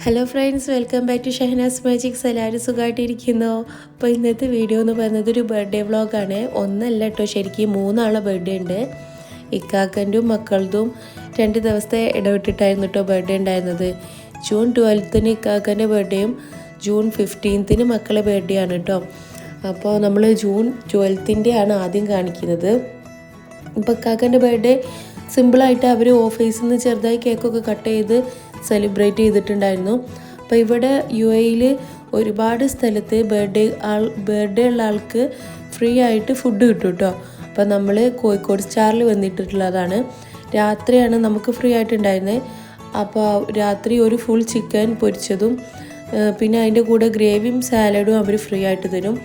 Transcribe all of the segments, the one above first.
Hello friends, welcome back to Shahnaz magics. എല്ലാവരും സുഖമായിട്ടിരിക്കുന്നു. അപ്പോൾ ഇന്നത്തെ വീഡിയോ എന്ന് പറയുന്നത് ഒരു ബർത്ത്ഡേ വ്ളോഗാണ്. ഒന്നല്ല കേട്ടോ, ശരിക്കും 3 ആളെ ബർത്ത്ഡേ ഉണ്ട്. ഇക്കാക്കൻ്റെയും മക്കളതും 2 ദിവസത്തെ ഇടവിട്ടിട്ടായിരുന്നു കേട്ടോ ബർത്ത്ഡേ ഉണ്ടായിരുന്നത്. ജൂൺ 12 ഇക്കാക്കൻ്റെ ബർത്ത്ഡേയും ജൂൺ 15 മക്കളെ ബർത്ത്ഡേ ആണ് കേട്ടോ. അപ്പോൾ നമ്മൾ ജൂൺ 12 ആണ് ആദ്യം കാണിക്കുന്നത്. ഇപ്പോൾ ഇക്കാക്കൻ്റെ ബർത്ത്ഡേ സിമ്പിളായിട്ട് അവർ ഓഫീസിൽ നിന്ന് ചെറുതായി കേക്കൊക്കെ കട്ട് ചെയ്ത് സെലിബ്രേറ്റ് ചെയ്തിട്ടുണ്ടായിരുന്നു. അപ്പോൾ ഇവിടെ UAE ഒരുപാട് സ്ഥലത്ത് ബർത്ത്ഡേ ഉള്ള ആൾക്ക് ഫ്രീ ആയിട്ട് ഫുഡ് കിട്ടും കേട്ടോ. അപ്പോൾ നമ്മൾ കോഴിക്കോട് സ്റ്റാറിൽ വന്നിട്ടുള്ളതാണ്. രാത്രിയാണ് നമുക്ക് ഫ്രീ ആയിട്ടുണ്ടായിരുന്നത്. അപ്പോൾ രാത്രി ഒരു ഫുൾ ചിക്കൻ പൊരിച്ചതും പിന്നെ അതിൻ്റെ കൂടെ ഗ്രേവിയും സാലഡും അവർ ഫ്രീ ആയിട്ട് തരും.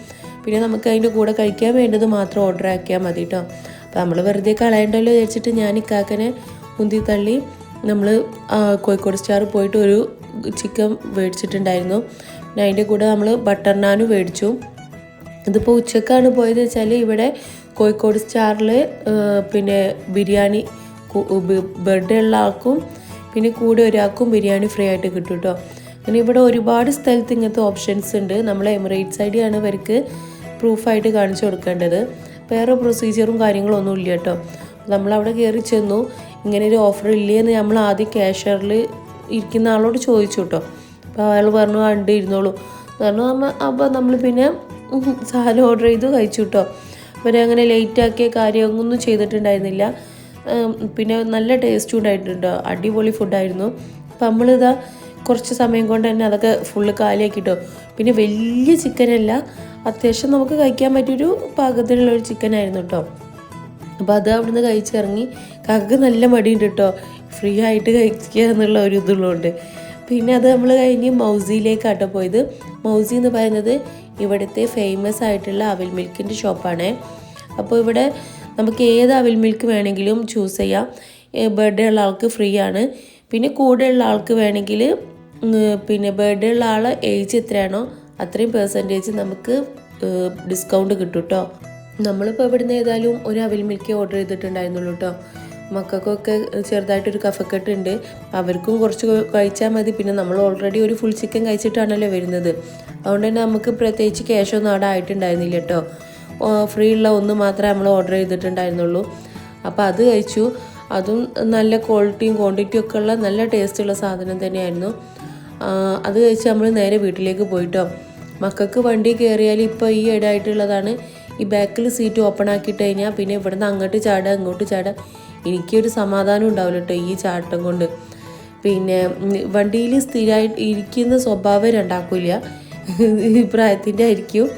പിന്നെ നമുക്ക് അതിൻ്റെ കൂടെ കഴിക്കാൻ വേണ്ടത് മാത്രം ഓർഡർ ആക്കിയാൽ മതി കേട്ടോ. അപ്പോൾ നമ്മൾ വെറുതെ കളയണ്ടല്ലോ വിചാരിച്ചിട്ട് ഞാൻ ഇക്കാക്കനെ ഉന്തി തള്ളി നമ്മൾ കോഴിക്കോട് സ്റ്റാർ പോയിട്ട് ഒരു ചിക്കൻ മേടിച്ചിട്ടുണ്ടായിരുന്നു. പിന്നെ അതിൻ്റെ കൂടെ നമ്മൾ ബട്ടർ നാനും മേടിച്ചു. ഇതിപ്പോൾ ഉച്ചക്കാണ് പോയത് വെച്ചാൽ ഇവിടെ കോഴിക്കോട് സ്റ്റാറിൽ പിന്നെ ബിരിയാണി ബർത്ത്ഡേ ഉള്ള ആൾക്കും പിന്നെ കൂടെ ഒരാൾക്കും ബിരിയാണി ഫ്രീ ആയിട്ട് കിട്ടും കേട്ടോ. അങ്ങനെ ഇവിടെ ഒരുപാട് സ്ഥലത്ത് ഇങ്ങനത്തെ ഓപ്ഷൻസ് ഉണ്ട്. നമ്മൾ എമിറേറ്റ്സ് ഐഡിയാണ് ഇവർക്ക് പ്രൂഫായിട്ട് കാണിച്ചു കൊടുക്കേണ്ടത്. വേറെ പ്രൊസീജിയറും കാര്യങ്ങളൊന്നും ഇല്ല കേട്ടോ. നമ്മളവിടെ കയറി ചെന്നു, ഇങ്ങനെ ഒരു ഓഫർ ഇല്ലേന്ന് നമ്മൾ ആദ്യം ക്യാഷ്യറിൽ ഇരിക്കുന്ന ആളോട് ചോദിച്ചു കേട്ടോ. അപ്പോൾ അയാൾ പറഞ്ഞു ഉണ്ട് ഇരുന്നോളൂ പറഞ്ഞു. അപ്പോൾ നമ്മൾ പിന്നെ സാധനം ഓർഡർ ചെയ്ത് കഴിച്ചു കേട്ടോ. അവരങ്ങനെ ലേറ്റാക്കിയ കാര്യമൊന്നും ചെയ്തിട്ടുണ്ടായിരുന്നില്ല. പിന്നെ നല്ല ടേസ്റ്റും ഉണ്ടായിട്ടുണ്ട്, അടിപൊളി ഫുഡായിരുന്നു. അപ്പം നമ്മളിതാ കുറച്ച് സമയം കൊണ്ട് തന്നെ അതൊക്കെ ഫുള്ള് കാലിയാക്കിട്ടോ. പിന്നെ വലിയ ചിക്കനല്ല, അത്യാവശ്യം നമുക്ക് കഴിക്കാൻ പറ്റിയൊരു പാകത്തിനുള്ളൊരു ചിക്കനായിരുന്നു കേട്ടോ. അപ്പോൾ അത് അവിടുന്ന് കഴിച്ചിറങ്ങി. കാക്കക്ക് നല്ല മടിയുണ്ട് കേട്ടോ, ഫ്രീ ആയിട്ട് കഴിക്കുക എന്നുള്ള ഒരു ഇതുള്ളതുകൊണ്ട്. പിന്നെ അത് നമ്മൾ കഴിഞ്ഞ് മൗസിയിലേക്കാട്ടോ പോയത്. മൗസി എന്ന് പറയുന്നത് ഇവിടുത്തെ ഫേമസ് ആയിട്ടുള്ള അവിൽ മിൽക്കിൻ്റെ ഷോപ്പാണ്. അപ്പോൾ ഇവിടെ നമുക്ക് ഏത് അവിൽ മിൽക്ക് വേണമെങ്കിലും ചൂസ് ചെയ്യാം. ബർത്ത്ഡേ ഉള്ള ആൾക്ക് ഫ്രീ ആണ്. പിന്നെ കൂടെ ഉള്ള ആൾക്ക് വേണമെങ്കിൽ പിന്നെ ബർത്ത്ഡേ ഉള്ള ആളെ ഏജ് എത്രയാണോ അത്രയും പെർസെൻറ്റേജ് നമുക്ക് ഡിസ്കൗണ്ട് കിട്ടും കേട്ടോ. നമ്മളിപ്പോൾ ഇവിടുന്ന് ഏതായാലും ഒരു അവിൽ മിൽക്ക് ഓർഡർ ചെയ്തിട്ടുണ്ടായിരുന്നുള്ളൂ കേട്ടോ. മക്കൾക്കൊക്കെ ചെറുതായിട്ടൊരു കഫക്കെട്ട് ഉണ്ട്, അവർക്കും കുറച്ച് കഴിച്ചാൽ മതി. പിന്നെ നമ്മൾ ഓൾറെഡി ഒരു ഫുൾ ചിക്കൻ കഴിച്ചിട്ടാണല്ലോ വരുന്നത്. അതുകൊണ്ട് തന്നെ നമുക്ക് പ്രത്യേകിച്ച് ക്യാഷൊന്നും അവിടെ ആയിട്ടുണ്ടായിരുന്നില്ല കേട്ടോ. ഫ്രീ ഉള്ള ഒന്ന് മാത്രമേ നമ്മൾ ഓർഡർ ചെയ്തിട്ടുണ്ടായിരുന്നുള്ളൂ. അപ്പോൾ അത് കഴിച്ചു. അതും നല്ല ക്വാളിറ്റിയും ക്വാണ്ടിറ്റിയും ഒക്കെ ഉള്ള നല്ല ടേസ്റ്റുള്ള സാധനം തന്നെയായിരുന്നു. അത് കഴിച്ച് നമ്മൾ നേരെ വീട്ടിലേക്ക് പോയിട്ടോ. മക്കൾക്ക് വണ്ടി കയറിയാൽ ഇപ്പോൾ ഈ ഇടയായിട്ടുള്ളതാണ്, ഈ ബാക്കിൽ സീറ്റ് ഓപ്പൺ ആക്കിയിട്ട് കഴിഞ്ഞാൽ പിന്നെ ഇവിടുന്ന് അങ്ങോട്ട് ചാടുക ഇങ്ങോട്ട് ചാടുക. എനിക്കൊരു സമാധാനം ഉണ്ടാവില്ല കേട്ടോ ഈ ചാട്ടം കൊണ്ട്. പിന്നെ വണ്ടിയിൽ സ്ഥിരമായിട്ട് ഇരിക്കുന്ന സ്വഭാവം രണ്ടാക്കില്ല, ഈ പ്രായത്തിൻ്റെ ആയിരിക്കും.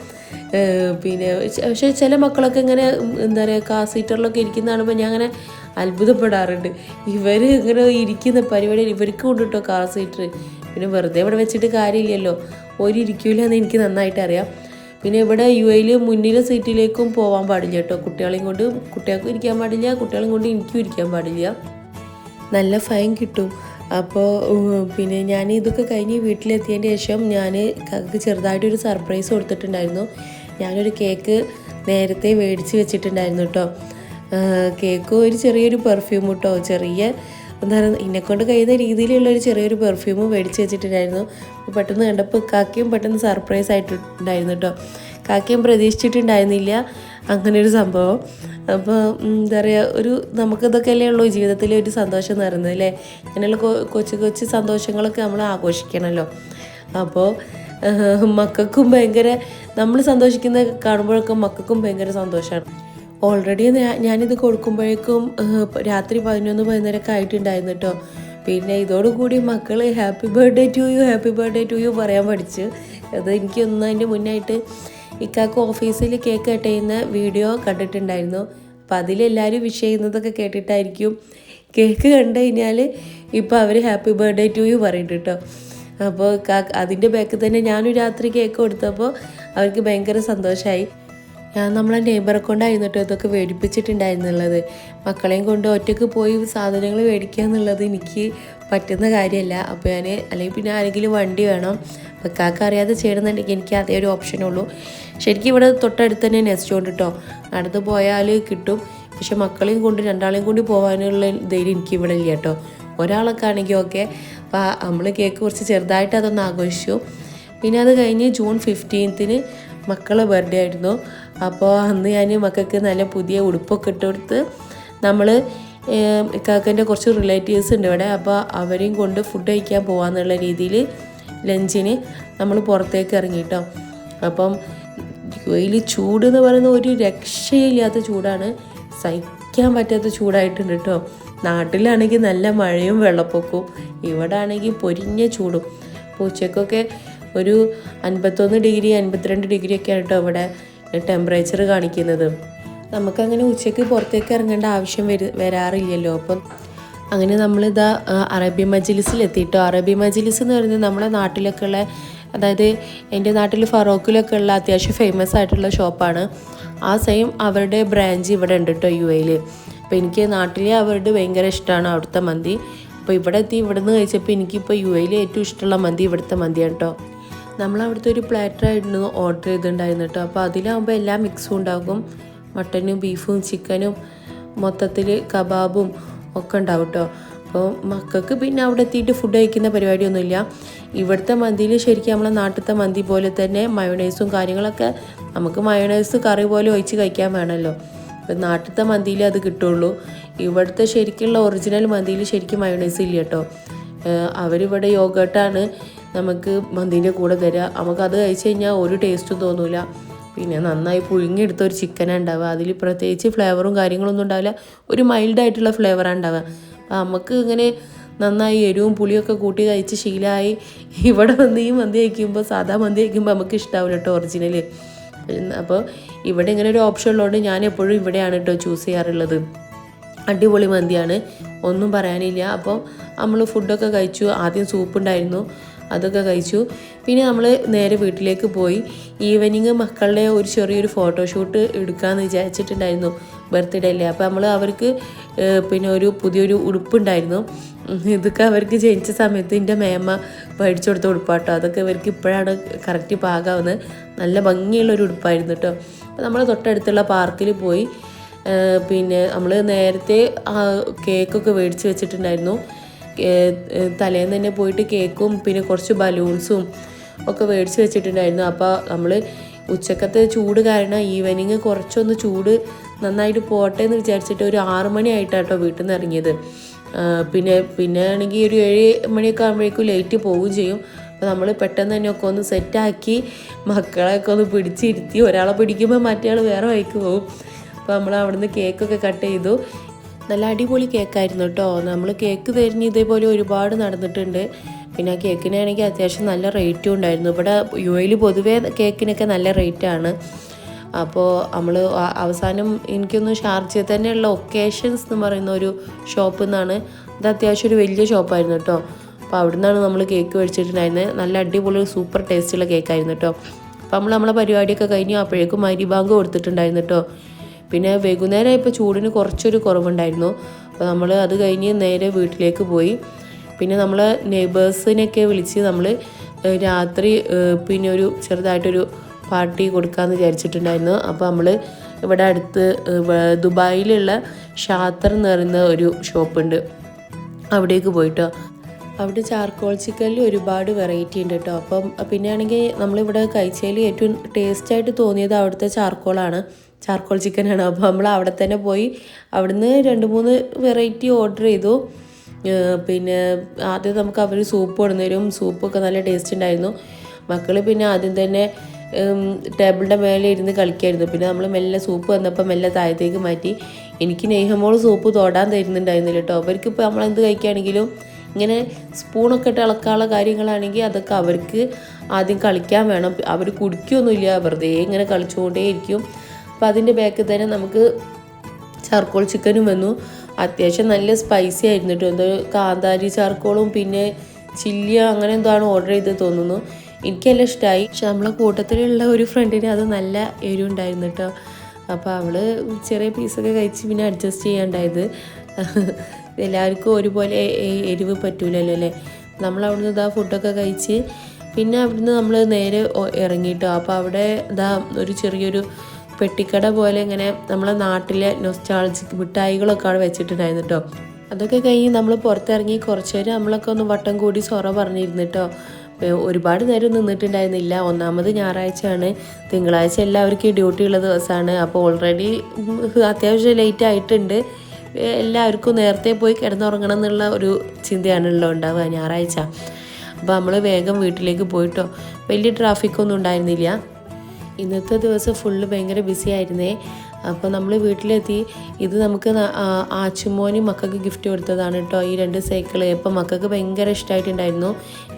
പിന്നെ പക്ഷേ ചില മക്കളൊക്കെ ഇങ്ങനെ എന്താ പറയുക കാർ സീറ്ററിലൊക്കെ ഇരിക്കുന്ന കാണുമ്പോൾ ഞാൻ അങ്ങനെ അത്ഭുതപ്പെടാറുണ്ട്. ഇവർ ഇങ്ങനെ ഇരിക്കുന്ന പരിപാടി ഇവർക്കും ഉണ്ട് കേട്ടോ കാർ സീറ്റർ. പിന്നെ വെറുതെ ഇവിടെ വെച്ചിട്ട് കാര്യമില്ലല്ലോ, ഇരിക്കില്ല എന്ന് എനിക്ക് നന്നായിട്ട് അറിയാം. പിന്നെ ഇവിടെ UAE മുന്നിലെ സീറ്റിലേക്കും പോകാൻ പാടില്ല കേട്ടോ. കുട്ടികളെയും കൊണ്ട് കുട്ടികൾക്കും ഇരിക്കാൻ പാടില്ല, കുട്ടികളെയും കൊണ്ട് എനിക്കും ഇരിക്കാൻ പാടില്ല, നല്ല ഫൈൻ കിട്ടും. അപ്പോൾ പിന്നെ ഞാൻ ഇതൊക്കെ കഴിഞ്ഞ് വീട്ടിലെത്തിയതിൻ്റെ ശേഷം ഞാൻ ചെറുതായിട്ടൊരു സർപ്രൈസ് കൊടുത്തിട്ടുണ്ടായിരുന്നു. ഞാനൊരു കേക്ക് നേരത്തെ മേടിച്ച് വെച്ചിട്ടുണ്ടായിരുന്നു കേട്ടോ. കേക്ക് ഒരു ചെറിയൊരു പെർഫ്യൂം കേട്ടോ, ചെറിയ എന്താ പറയുക എന്നെക്കൊണ്ട് കഴിയുന്ന രീതിയിലുള്ളൊരു ചെറിയൊരു പെർഫ്യൂം മേടിച്ച് വെച്ചിട്ടുണ്ടായിരുന്നു. പെട്ടെന്ന് കണ്ടപ്പോൾ കാക്കയും പെട്ടെന്ന് സർപ്രൈസ് ആയിട്ടുണ്ടായിരുന്നു കേട്ടോ. കാക്കയും പ്രതീക്ഷിച്ചിട്ടുണ്ടായിരുന്നില്ല അങ്ങനെ ഒരു സംഭവം. അപ്പോൾ എന്താ പറയുക നമുക്കിതൊക്കെ അല്ലേ ഉള്ളൂ ജീവിതത്തിലെ ഒരു സന്തോഷം എന്ന് പറയുന്നത് അല്ലേ. അങ്ങനെയുള്ള കൊച്ചു കൊച്ചു സന്തോഷങ്ങളൊക്കെ നമ്മൾ ആഘോഷിക്കണമല്ലോ. അപ്പോൾ മക്കൾക്കും ഭയങ്കര നമ്മൾ സന്തോഷിക്കുന്നത് കാണുമ്പോഴൊക്കെ മക്കൾക്കും ഭയങ്കര സന്തോഷമാണ്. ഓൾറെഡി ഞാനിത് കൊടുക്കുമ്പോഴേക്കും രാത്രി 11-11:30 ആയിട്ടുണ്ടായിരുന്നു കേട്ടോ. പിന്നെ ഇതോടുകൂടി മക്കൾ ഹാപ്പി ബർത്ത്ഡേ ടു യു പറയാൻ പഠിച്ചു. അത് എനിക്കൊന്നും അതിൻ്റെ മുന്നായിട്ട് ഇക്കാക്ക് ഓഫീസിൽ കേക്ക് കട്ട് ചെയ്യുന്ന വീഡിയോ കണ്ടിട്ടുണ്ടായിരുന്നു. അപ്പോൾ അതിലെല്ലാവരും വിഷ് ചെയ്യുന്നതൊക്കെ കേട്ടിട്ടായിരിക്കും കേക്ക് കണ്ടു കഴിഞ്ഞാൽ ഇപ്പോൾ അവർ ഹാപ്പി ബർത്ത്ഡേ ടു യു പറയുന്നുണ്ട് കേട്ടോ. അപ്പോൾ അതിൻ്റെ ബാക്കിൽ തന്നെ ഞാനും രാത്രി കേക്ക് കൊടുത്തപ്പോൾ അവർക്ക് ഭയങ്കര സന്തോഷമായി. ഞാൻ നമ്മളെ നെയ്ബറെ കൊണ്ടായിരുന്നു കേട്ടോ ഇതൊക്കെ മേടിപ്പിച്ചിട്ടുണ്ടായിരുന്നുള്ളത്. മക്കളെയും കൊണ്ട് ഒറ്റയ്ക്ക് പോയി സാധനങ്ങൾ മേടിക്കുക എന്നുള്ളത് എനിക്ക് പറ്റുന്ന കാര്യമല്ല. അപ്പോൾ അല്ലെങ്കിൽ പിന്നെ ആരെങ്കിലും വണ്ടി വേണം. അപ്പോൾ കാക്ക അറിയാതെ ചെയ്യണമെന്നുണ്ടെങ്കിൽ എനിക്ക് അതേ ഒരു ഓപ്ഷനുള്ളൂ. ശരിക്കും ഇവിടെ തൊട്ടടുത്ത് തന്നെ നെസ്റ്റ് ഉണ്ട് കേട്ടോ, നടന്ന് പോയാൽ കിട്ടും. പക്ഷെ മക്കളെയും കൊണ്ട് രണ്ടാളെയും കൂടി പോകാനുള്ള ധൈര്യം എനിക്ക് ഇവിടെ ഇല്ല കേട്ടോ. ഒരാളൊക്കെ ആണെങ്കിൽ ഓക്കെ. അപ്പോൾ നമ്മൾ കേക്ക് കുറച്ച് ചെറുതായിട്ട് അതൊന്ന് ആഘോഷിച്ചു. പിന്നെ അത് കഴിഞ്ഞ് ജൂൺ 15 മക്കളെ ബർത്ത്ഡേ ആയിരുന്നു. അപ്പോൾ അന്ന് ഞാൻ മക്കൾക്ക് നല്ല പുതിയ ഉടുപ്പൊക്കെ ഇട്ട് കൊടുത്ത് നമ്മൾ ഇക്കാക്കൻ്റെ കുറച്ച് റിലേറ്റീവ്സ് ഉണ്ട് ഇവിടെ. അപ്പോൾ അവരെയും കൊണ്ട് ഫുഡ് കഴിക്കാൻ പോകാമെന്നുള്ള രീതിയിൽ ലഞ്ചിന് നമ്മൾ പുറത്തേക്ക് ഇറങ്ങിയിട്ടോ. അപ്പം വെയിൽ ചൂട് എന്ന് പറയുന്നത് ഒരു രക്ഷയില്ലാത്ത ചൂടാണ്, സഹിക്കാൻ പറ്റാത്ത ചൂടായിട്ടുണ്ട് കേട്ടോ. നാട്ടിലാണെങ്കിൽ നല്ല മഴയും വെള്ളപ്പൊക്കവും, ഇവിടെ ആണെങ്കിൽ പൊരിഞ്ഞ ചൂടും. അപ്പോൾ ഉച്ചക്കൊക്കെ ഒരു 51 ഡിഗ്രി 52 ഡിഗ്രി ഒക്കെ ആയിട്ടോ ഇവിടെ ടെമ്പറേച്ചർ കാണിക്കുന്നത്. നമുക്കങ്ങനെ ഉച്ചയ്ക്ക് പുറത്തേക്ക് ഇറങ്ങേണ്ട ആവശ്യം വരാറില്ലല്ലോ. അപ്പം അങ്ങനെ നമ്മളിതാ അറബി മജ്ലിസിലെത്തിയിട്ടോ. അറബി മജ്ലിസ് എന്ന് പറയുന്നത് നമ്മുടെ നാട്ടിലൊക്കെ ഉള്ള, അതായത് എൻ്റെ നാട്ടിൽ ഫറോക്കിലൊക്കെ ഉള്ള അത്യാവശ്യം ഫേമസ് ആയിട്ടുള്ള ഷോപ്പാണ്. ആ സെയിം അവരുടെ ബ്രാഞ്ച് ഇവിടെ ഉണ്ട് കേട്ടോ UAE-ൽ. അപ്പോൾ എനിക്ക് നാട്ടിലെ അവരുടെ ഭയങ്കര ഇഷ്ടമാണ് അവിടുത്തെ മന്തി. അപ്പോൾ ഇവിടെ എത്തി ഇവിടുന്ന് കഴിച്ചപ്പോൾ എനിക്കിപ്പോൾ UAE-ൽ ഏറ്റവും ഇഷ്ടമുള്ള മന്തി ഇവിടുത്തെ മന്തിയാണ് കേട്ടോ. നമ്മളവിടുത്തെ ഒരു പ്ലാറ്ററായിരുന്നു ഓർഡർ ചെയ്തിട്ടുണ്ടായിരുന്നു കേട്ടോ. അപ്പോൾ അതിലാകുമ്പോൾ എല്ലാ മിക്സും ഉണ്ടാകും, മട്ടനും ബീഫും ചിക്കനും മൊത്തത്തിൽ കബാബും ഒക്കെ ഉണ്ടാവും കേട്ടോ. അപ്പോൾ മക്കൾക്ക് പിന്നെ അവിടെ എത്തിയിട്ട് ഫുഡ് കഴിക്കുന്ന പരിപാടിയൊന്നുമില്ല. ഇവിടുത്തെ മന്തിയിൽ ശരിക്കും നമ്മളെ നാട്ടിലത്തെ മന്തി പോലെ തന്നെ മയോണൈസും കാര്യങ്ങളൊക്കെ, നമുക്ക് മയോണൈസ് കറി പോലെ ഒഴിച്ച് കഴിക്കാൻ വേണമല്ലോ. അപ്പം നാട്ടിലത്തെ മന്തിയിൽ അത് കിട്ടുള്ളൂ. ഇവിടുത്തെ ശരിക്കുള്ള ഒറിജിനൽ മന്തിയിൽ ശരിക്കും മയോണൈസ് ഇല്ല കേട്ടോ. അവരിവിടെ യോഗട്ടാണ് നമുക്ക് മന്തിൻ്റെ കൂടെ തരിക. നമുക്കത് കഴിച്ച് കഴിഞ്ഞാൽ ഒരു ടേസ്റ്റും തോന്നില്ല. പിന്നെ നന്നായി പുഴുങ്ങിയെടുത്ത ഒരു ചിക്കനാണ് ഉണ്ടാവുക. അതിൽ പ്രത്യേകിച്ച് ഫ്ലേവറും കാര്യങ്ങളൊന്നും ഉണ്ടാവില്ല, ഒരു മൈൽഡായിട്ടുള്ള ഫ്ലേവറാണ് ഉണ്ടാവുക. അപ്പോൾ നമുക്ക് ഇങ്ങനെ നന്നായി എരിവും പുളിയൊക്കെ കൂട്ടി കഴിച്ച് ശീലമായി. ഇവിടെ വന്ന് ഈ മന്തി കഴിക്കുമ്പോൾ, സാധാ മന്തി കഴിക്കുമ്പോൾ നമുക്ക് ഇഷ്ടാവില്ല കേട്ടോ ഒറിജിനൽ. അപ്പോൾ ഇവിടെ ഇങ്ങനെ ഒരു ഓപ്ഷൻ ഉള്ളതുകൊണ്ട് ഞാൻ എപ്പോഴും ഇവിടെയാണ് കേട്ടോ ചൂസ് ചെയ്യാറുള്ളത്. അടിപൊളി മന്തിയാണ്, ഒന്നും പറയാനില്ല. അപ്പോൾ നമ്മൾ ഫുഡൊക്കെ കഴിച്ചു. ആദ്യം സൂപ്പ് ഉണ്ടായിരുന്നു, അതൊക്കെ കഴിച്ചു. പിന്നെ നമ്മൾ നേരെ വീട്ടിലേക്ക് പോയി. ഈവനിങ് മക്കളുടെ ഒരു ചെറിയൊരു ഫോട്ടോഷൂട്ട് എടുക്കാമെന്ന് വിചാരിച്ചിട്ടുണ്ടായിരുന്നു, ബർത്ത്ഡേ അല്ലേ. അപ്പോൾ നമ്മൾ അവർക്ക് പിന്നെ ഒരു പുതിയൊരു ഉടുപ്പുണ്ടായിരുന്നു. ഇതൊക്കെ അവർക്ക് ജനിച്ച സമയത്ത് എൻ്റെ മേമ്മ മേടിച്ചു കൊടുത്ത ഉടുപ്പാട്ടോ. അതൊക്കെ ഇവർക്ക് ഇപ്പോഴാണ് കറക്റ്റ് പാകാവുന്നത്. നല്ല ഭംഗിയുള്ളൊരു ഉടുപ്പായിരുന്നു കേട്ടോ. അപ്പോൾ നമ്മൾ തൊട്ടടുത്തുള്ള പാർക്കിൽ പോയി. പിന്നെ നമ്മൾ നേരത്തെ കേക്കൊക്കെ മേടിച്ച് വെച്ചിട്ടുണ്ടായിരുന്നു. തലേന്ന് തന്നെ പോയിട്ട് കേക്കും പിന്നെ കുറച്ച് ബലൂൺസും ഒക്കെ മേടിച്ച് വെച്ചിട്ടുണ്ടായിരുന്നു. അപ്പോൾ നമ്മൾ ഉച്ചക്കത്തെ ചൂട് കാരണം ഈവനിങ് കുറച്ചൊന്ന് ചൂട് നന്നായിട്ട് പോട്ടെ എന്ന് വിചാരിച്ചിട്ട് ഒരു 6 മണിയായിട്ടാട്ടോ വീട്ടിൽ നിന്ന് ഇറങ്ങിയത്. പിന്നെ ആണെങ്കിൽ ഒരു 7 മണിയൊക്കെ ആകുമ്പോഴേക്കും ലേറ്റ് പോവുകയും ചെയ്യും. അപ്പോൾ നമ്മൾ പെട്ടെന്ന് തന്നെ ഒക്കെ ഒന്ന് സെറ്റാക്കി മക്കളെയൊക്കെ ഒന്ന് പിടിച്ചിരുത്തി, ഒരാളെ പിടിക്കുമ്പോൾ മറ്റേ ആൾ വേറെ വഴിക്ക് പോകും. അപ്പോൾ നമ്മൾ അവിടുന്ന് കേക്കൊക്കെ കട്ട് ചെയ്തു. നല്ല അടിപൊളി കേക്കായിരുന്നു കേട്ടോ. നമ്മൾ കേക്ക് തിരിഞ്ഞ് ഇതേപോലെ ഒരുപാട് നടന്നിട്ടുണ്ട്. പിന്നെ ആ കേക്കിനാണെങ്കിൽ അത്യാവശ്യം നല്ല റേറ്റും ഉണ്ടായിരുന്നു. ഇവിടെ UAE-ൽ പൊതുവേ കേക്കിനൊക്കെ നല്ല റേറ്റാണ്. അപ്പോൾ നമ്മൾ അവസാനം എനിക്കൊന്ന് ഷാർജയിൽ തന്നെയുള്ള ഒക്കേഷൻസ് എന്ന് പറയുന്ന ഒരു ഷോപ്പിൽ നിന്നാണ്, ഇത് അത്യാവശ്യം ഒരു വലിയ ഷോപ്പായിരുന്നു കേട്ടോ. അപ്പോൾ അവിടെ നിന്നാണ് നമ്മൾ കേക്ക് മേടിച്ചിട്ടുണ്ടായിരുന്നത്. നല്ല അടിപൊളി സൂപ്പർ ടേസ്റ്റുള്ള കേക്കായിരുന്നു കേട്ടോ. അപ്പോൾ നമ്മളെ പരിപാടിയൊക്കെ കഴിഞ്ഞു. അപ്പോഴേക്കും മഗ്‌രിബ് കൊടുത്തിട്ടുണ്ടായിരുന്നു കേട്ടോ. പിന്നെ വൈകുന്നേരം ഇപ്പോൾ ചൂടിന് കുറച്ചൊരു കുറവുണ്ടായിരുന്നു. അപ്പോൾ നമ്മൾ അത് കഴിഞ്ഞ് നേരെ വീട്ടിലേക്ക് പോയി. പിന്നെ നമ്മൾ നെയ്ബേഴ്സിനെയൊക്കെ വിളിച്ച് നമ്മൾ രാത്രി പിന്നെ ഒരു ചെറുതായിട്ടൊരു പാർട്ടി കൊടുക്കാമെന്ന് വിചാരിച്ചിട്ടുണ്ടായിരുന്നു. അപ്പോൾ നമ്മൾ ഇവിടെ അടുത്ത് ദുബായിലുള്ള ഷാത്തർ എന്ന് പറയുന്ന ഒരു ഷോപ്പുണ്ട്, അവിടേക്ക് പോയിട്ടോ. അവിടെ ചാർക്കോൾ ചിക്കനിൽ ഒരുപാട് വെറൈറ്റി ഉണ്ട് കേട്ടോ. അപ്പം പിന്നെ ആണെങ്കിൽ നമ്മളിവിടെ കഴിച്ചതിൽ ഏറ്റവും ടേസ്റ്റായിട്ട് തോന്നിയത് അവിടുത്തെ ചാർക്കോൾ ചിക്കനാണ്. അപ്പോൾ നമ്മൾ അവിടെ തന്നെ പോയി അവിടുന്ന് 2-3 വെറൈറ്റി ഓർഡർ ചെയ്തു. പിന്നെ ആദ്യം നമുക്ക് അവർ സൂപ്പ് കൊണ്ടുവരും. സൂപ്പൊക്കെ നല്ല ടേസ്റ്റ് ഉണ്ടായിരുന്നു. മക്കൾ പിന്നെ ആദ്യം തന്നെ ടേബിളിൻ്റെ മേലെ ഇരുന്ന് കളിക്കായിരുന്നു. പിന്നെ നമ്മൾ മെല്ലെ സൂപ്പ് വന്നപ്പോൾ മെല്ലെ താഴത്തേക്ക് മാറ്റി. എനിക്ക് നെയ്ഹമോൾ സൂപ്പ് തൊടാൻ തരുന്നുണ്ടായിരുന്നില്ല കേട്ടോ. അവർക്കിപ്പോൾ നമ്മളെന്ത് കഴിക്കുകയാണെങ്കിലും ഇങ്ങനെ സ്പൂണൊക്കെ ഇട്ട് ഇളക്കാനുള്ള കാര്യങ്ങളാണെങ്കിൽ അതൊക്കെ അവർക്ക് ആദ്യം കളിക്കാൻ വേണം. അവർ കുടിക്കുകയൊന്നുമില്ല, വെറുതെ ഇങ്ങനെ കളിച്ചുകൊണ്ടേ ഇരിക്കും. അപ്പോൾ അതിൻ്റെ ബാക്കിൽ തന്നെ നമുക്ക് ചാർക്കോൾ ചിക്കനും വന്നു. അത്യാവശ്യം നല്ല സ്പൈസി ആയിരുന്നു കേട്ടോ. എന്തോ കാന്താരി ചാർക്കോളും പിന്നെ ചില്ലി അങ്ങനെ എന്തോ ആണ് ഓർഡർ ചെയ്ത് തോന്നുന്നു. എനിക്കെല്ലാം ഇഷ്ടമായി. പക്ഷെ നമ്മളെ കൂട്ടത്തിലുള്ള ഒരു ഫ്രണ്ടിന് അത് നല്ല എരിവുണ്ടായിരുന്നു കേട്ടോ. അപ്പോൾ അവൾ ചെറിയ പീസൊക്കെ കഴിച്ച് പിന്നെ അഡ്ജസ്റ്റ് ചെയ്യാണ്ടായത്. എല്ലാവർക്കും ഒരുപോലെ എരിവ് പറ്റൂലല്ലോ അല്ലേ. നമ്മൾ അവിടുന്ന് ഇതാ ഫുഡൊക്കെ കഴിച്ച് പിന്നെ അവിടുന്ന് നമ്മൾ നേരെ ഇറങ്ങിയിട്ടോ. അപ്പോൾ അവിടെ ഇതാ ഒരു ചെറിയൊരു പെട്ടിക്കട പോലെ ഇങ്ങനെ നമ്മളെ നാട്ടിലെ നൊസ്റ്റാൾജിക് മിഠായികളൊക്കെ അവിടെ വെച്ചിട്ടുണ്ടായിരുന്നു കേട്ടോ. അതൊക്കെ കഴിഞ്ഞ് നമ്മൾ പുറത്തിറങ്ങി കുറച്ച് നേരം നമ്മളൊക്കെ ഒന്ന് വട്ടം കൂടി സൊറ പറഞ്ഞിരുന്നു കേട്ടോ. ഒരുപാട് നേരം നിന്നിട്ടുണ്ടായിരുന്നില്ല. ഒന്നാമത് ഞായറാഴ്ചയാണ്, തിങ്കളാഴ്ച എല്ലാവർക്കും ഡ്യൂട്ടി ഉള്ള ദിവസമാണ്. അപ്പോൾ ഓൾറെഡി അത്യാവശ്യം ലേറ്റ് ആയിട്ടുണ്ട്. എല്ലാവർക്കും നേരത്തെ പോയി കിടന്നുറങ്ങണം എന്നുള്ള ഒരു ചിന്തയാണല്ലോ ഉണ്ടാവുക ഞായറാഴ്ച. അപ്പോൾ നമ്മൾ വേഗം വീട്ടിലേക്ക് പോയിട്ടോ. വലിയ ട്രാഫിക്കൊന്നും ഉണ്ടായിരുന്നില്ല. ഇന്നത്തെ ദിവസം ഫുള്ള് ഭയങ്കര ബിസി ആയിരുന്നേ. അപ്പോൾ നമ്മൾ വീട്ടിലെത്തി. ഇത് നമുക്ക് ആച്ചുമോന് മക്കൾക്ക് ഗിഫ്റ്റ് കൊടുത്തതാണ് കേട്ടോ, ഈ 2 സൈക്കിള്. അപ്പോൾ മക്കൾക്ക് ഭയങ്കര ഇഷ്ടമായിട്ടുണ്ടായിരുന്നു.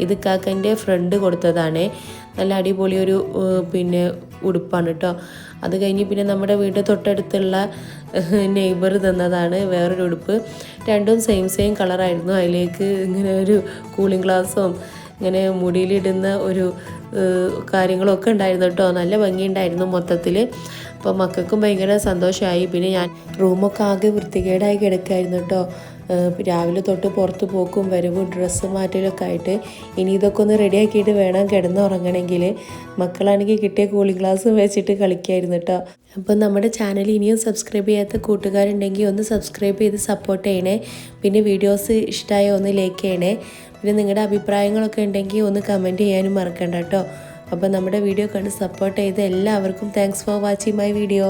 ഇത് കാക്കൻ്റെ ഫ്രണ്ട് കൊടുത്തതാണ്. നല്ല അടിപൊളി ഒരു ഉടുപ്പാണ് കേട്ടോ. അത് കഴിഞ്ഞ് പിന്നെ നമ്മുടെ വീട് തൊട്ടടുത്തുള്ള നെയ്ബർ തന്നതാണ് വേറൊരു ഉടുപ്പ്. രണ്ടും സെയിം കളറായിരുന്നു. അതിലേക്ക് ഇങ്ങനെ ഒരു കൂളിംഗ് ഗ്ലാസ്സും ഇങ്ങനെ മുടിയിലിടുന്ന ഒരു കാര്യങ്ങളൊക്കെ ഉണ്ടായിരുന്നു കേട്ടോ. നല്ല ഭംഗിയുണ്ടായിരുന്നു മൊത്തത്തിൽ. അപ്പോൾ മക്കൾക്കും ഭയങ്കര സന്തോഷമായി. പിന്നെ ഞാൻ റൂമൊക്കെ ആകെ വൃത്തികേടായി കിടക്കായിരുന്നു കേട്ടോ. രാവിലെ തൊട്ട് പുറത്ത് പോക്കും വരവും ഡ്രസ്സ് മാറ്റലൊക്കെ ആയിട്ട്. ഇനി ഇതൊക്കെ ഒന്ന് റെഡിയാക്കിയിട്ട് വേണം കിടന്നുറങ്ങണമെങ്കിൽ. മക്കളാണെങ്കിൽ കിട്ടിയ കൂളിംഗ് ഗ്ലാസ് വെച്ചിട്ട് കളിക്കായിരുന്നു കേട്ടോ. അപ്പം നമ്മുടെ ചാനൽ ഇനിയും സബ്സ്ക്രൈബ് ചെയ്യാത്ത കൂട്ടുകാരുണ്ടെങ്കിൽ ഒന്ന് സബ്സ്ക്രൈബ് ചെയ്ത് സപ്പോർട്ട് ചെയ്യണേ. പിന്നെ വീഡിയോസ് ഇഷ്ടമായ ഒന്ന് ലൈക്ക് ചെയ്യണേ. പിന്നെ നിങ്ങളുടെ അഭിപ്രായങ്ങളൊക്കെ ഉണ്ടെങ്കിൽ ഒന്ന് കമൻറ്റ് ചെയ്യാനും മറക്കണ്ട കേട്ടോ. അപ്പോൾ നമ്മുടെ വീഡിയോ കണ്ട് സപ്പോർട്ട് ചെയ്ത് എല്ലാവർക്കും thanks for watching my video.